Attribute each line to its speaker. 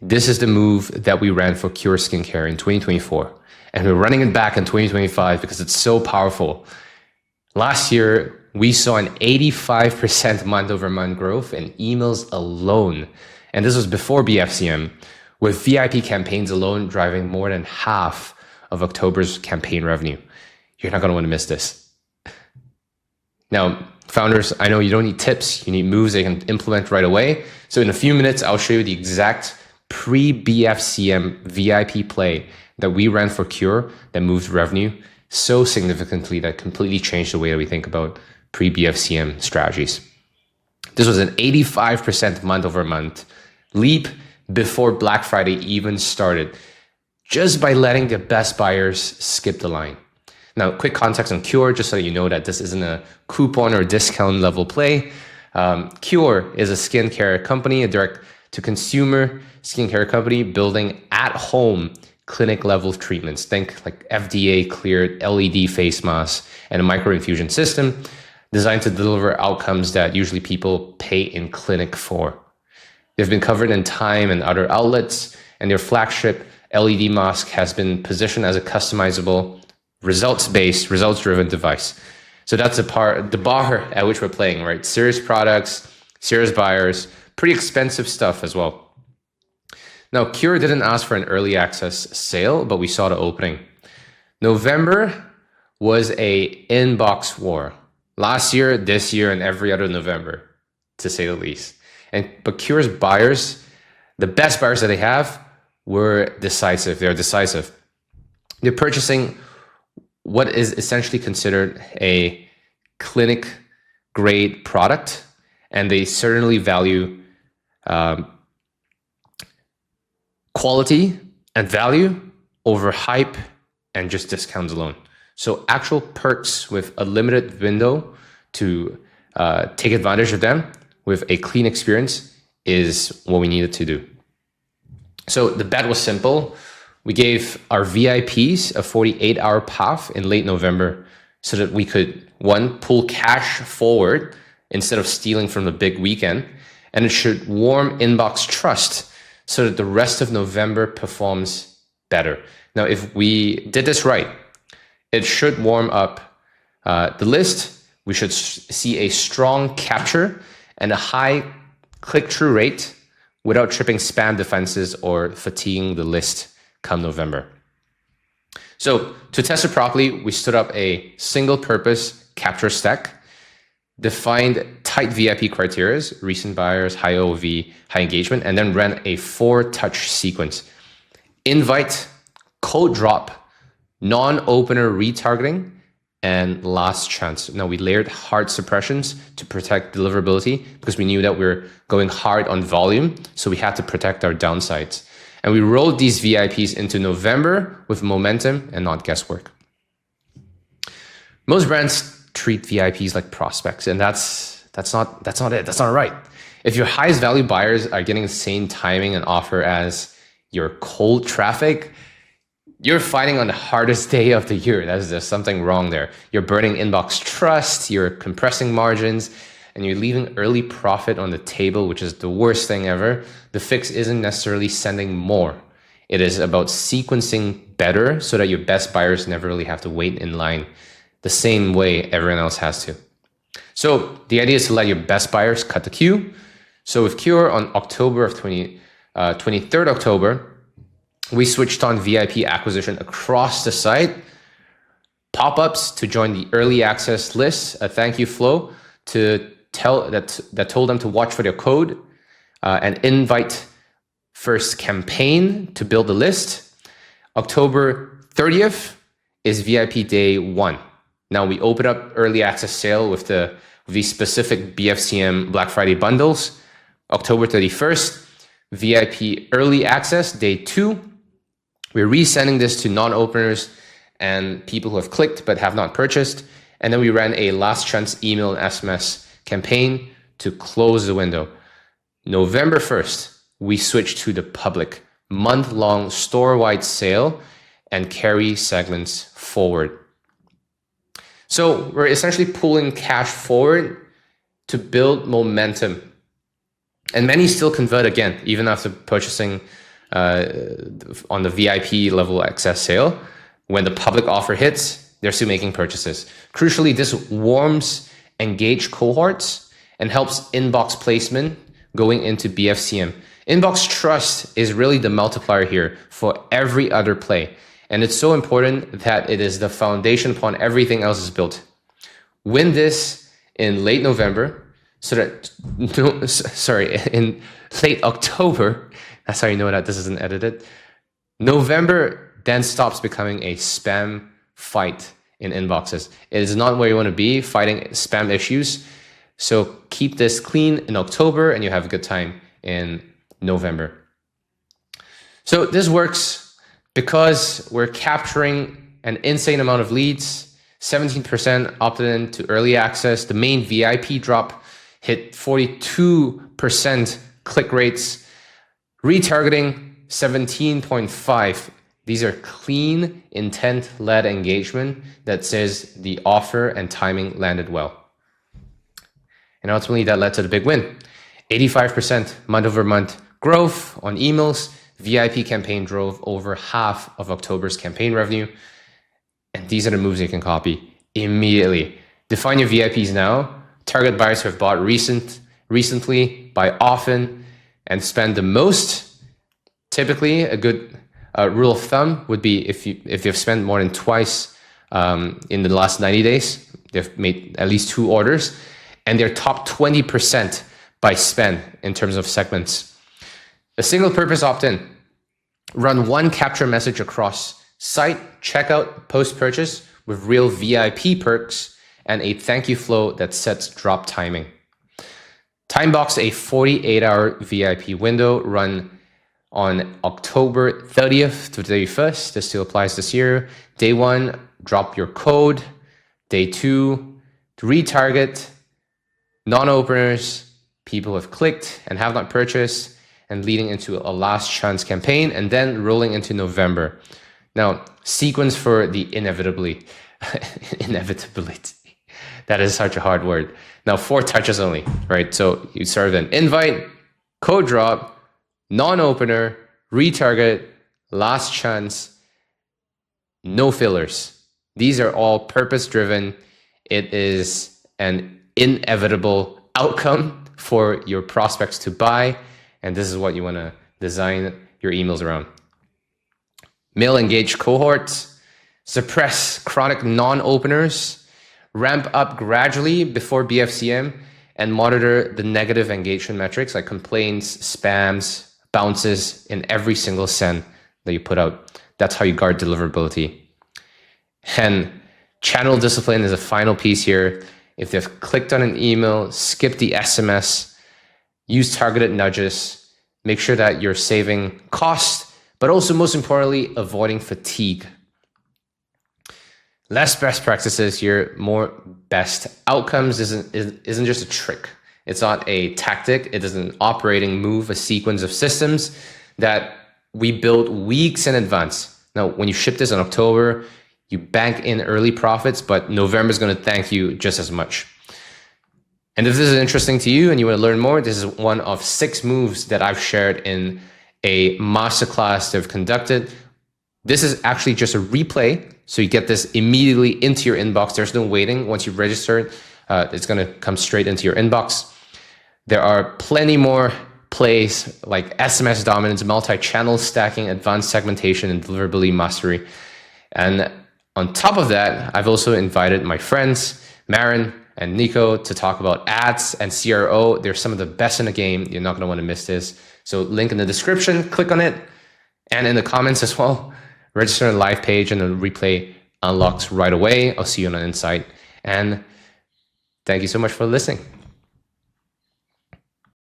Speaker 1: This is the move that we ran for Qure Skincare in 2024. And we're running it back in 2025 because it's so powerful. Last year, we saw an 85% month-over-month growth in emails alone. And this was before BFCM, with VIP campaigns alone driving more than half of October's campaign revenue. You're not going to want to miss this. Now, founders, I know you don't need tips. You need moves they can implement right away. So in a few minutes, I'll show you the exact pre-BFCM VIP play that we ran for Qure that moved revenue so significantly that completely changed the way that we think about pre-BFCM strategies. This was an 85% month-over-month leap before Black Friday even started, just by letting the best buyers skip the line. Now, quick context on Qure, just so you know that this isn't a coupon or discount level play. Qure is a skincare company, a direct-to-consumer skincare company building at-home clinic-level treatments. Think like FDA-cleared LED face masks and a microinfusion system designed to deliver outcomes that usually people pay in clinic for. They've been covered in Time and other outlets, and their flagship LED mask has been positioned as a customizable, results-based, results-driven device. So that's the bar at which we're playing, right? Serious products, serious buyers, pretty expensive stuff as well. Now, Qure didn't ask for an early access sale, but we saw the opening. November was a inbox war. Last year, this year, and every other November, to say the least. But Qure's buyers, the best buyers that they have, were decisive. They're decisive. They're purchasing what is essentially considered a clinic-grade product, and they certainly value quality and value over hype and just discounts alone. So actual perks with a limited window to take advantage of them with a clean experience is what we needed to do. So the bet was simple. We gave our VIPs a 48-hour path in late November so that we could, one, pull cash forward instead of stealing from the big weekend. And it should warm inbox trust so that the rest of November performs better. Now, if we did this right, it should warm up the list. We should see a strong capture and a high click-through rate without tripping spam defenses or fatiguing the list come November. So to test it properly, we stood up a single-purpose capture stack, defined tight VIP criteria, recent buyers, high OV, high engagement, and then ran a 4-touch sequence. Invite, code drop, non-opener retargeting, and last chance. Now, we layered hard suppressions to protect deliverability because we knew that we were going hard on volume, so we had to protect our downsides. And we rolled these VIPs into November with momentum and not guesswork. Most brands treat VIPs like prospects, and that's not it. That's not right. If your highest value buyers are getting the same timing and offer as your cold traffic, you're fighting on the hardest day of the year. There's something wrong there. You're burning inbox trust, you're compressing margins, and you're leaving early profit on the table, which is the worst thing ever. The fix isn't necessarily sending more. It is about sequencing better so that your best buyers never really have to wait in line the same way everyone else has to. So the idea is to let your best buyers cut the queue. So with Qure on 23rd October, we switched on VIP acquisition across the site, pop-ups to join the early access list, a thank you flow to that told them to watch for their code, an invite first campaign to build the list. October 30th is VIP day 1. Now we open up early access sale with these specific BFCM Black Friday bundles. October 31st, VIP early access day 2. We're resending this to non-openers and people who have clicked but have not purchased. And then we ran a last chance email and SMS campaign to close the window. November 1st, we switched to the public month-long store-wide sale and carry segments forward. So we're essentially pulling cash forward to build momentum. And many still convert again, even after purchasing on the VIP level excess sale. When the public offer hits, they're still making purchases. Crucially, this warms engaged cohorts and helps inbox placement going into BFCM. Inbox trust is really the multiplier here for every other play. And it's so important that it is the foundation upon everything else is built. Win this in late November, in late October. That's how you know that this isn't edited. November then stops becoming a spam fight in inboxes. It is not where you want to be fighting spam issues. So keep this clean in October and you have a good time in November. So this works because we're capturing an insane amount of leads. 17% opted in to early access. The main VIP drop hit 42% click rates. Retargeting 17.5. These are clean, intent-led engagement that says the offer and timing landed well. And ultimately that led to the big win. 85% month over month growth on emails. VIP campaign drove over half of October's campaign revenue. And these are the moves you can copy immediately. Define your VIPs now. Target buyers who have bought recently, buy often, and spend the most. Typically, a good rule of thumb would be if you've spent more than twice in the last 90 days, they've made at least 2 orders, and they're top 20% by spend in terms of segments. A single purpose opt-in. Run one capture message across site, checkout, post-purchase with real VIP perks and a thank you flow that sets drop timing. Timebox a 48-hour VIP window run on October 30th to 31st. This still applies this year. Day 1, drop your code. Day 2, to retarget non-openers, people who have clicked and have not purchased, and leading into a last chance campaign, and then rolling into November. Now, sequence for the inevitability. That is such a hard word. Now, 4 touches only, right? So you start with an invite, code drop, non-opener, retarget, last chance, no fillers. These are all purpose-driven. It is an inevitable outcome for your prospects to buy, and this is what you want to design your emails around. Mail engaged cohorts, suppress chronic non-openers, ramp up gradually before BFCM, and monitor the negative engagement metrics like complaints, spams, bounces in every single send that you put out. That's how you guard deliverability. And channel discipline is a final piece here. If they've clicked on an email, skip the SMS, use targeted nudges, make sure that you're saving cost, but also most importantly, avoiding fatigue. Less best practices here, more best outcomes isn't just a trick. It's not a tactic. It is an operating move, a sequence of systems that we build weeks in advance. Now, when you ship this in October, you bank in early profits, but November is going to thank you just as much. And if this is interesting to you and you want to learn more, this is one of 6 moves that I've shared in a masterclass that I've conducted. This is actually just a replay. So you get this immediately into your inbox. There's no waiting. Once you've registered, it's going to come straight into your inbox. There are plenty more plays like SMS dominance, multi-channel stacking, advanced segmentation, and deliverability mastery. And on top of that, I've also invited my friends, Marin and Nico, to talk about ads and CRO. They're some of the best in the game. You're not going to want to miss this. So link in the description, click on it. And in the comments as well, register on the live page and the replay unlocks right away. I'll see you on the inside. And thank you so much for listening.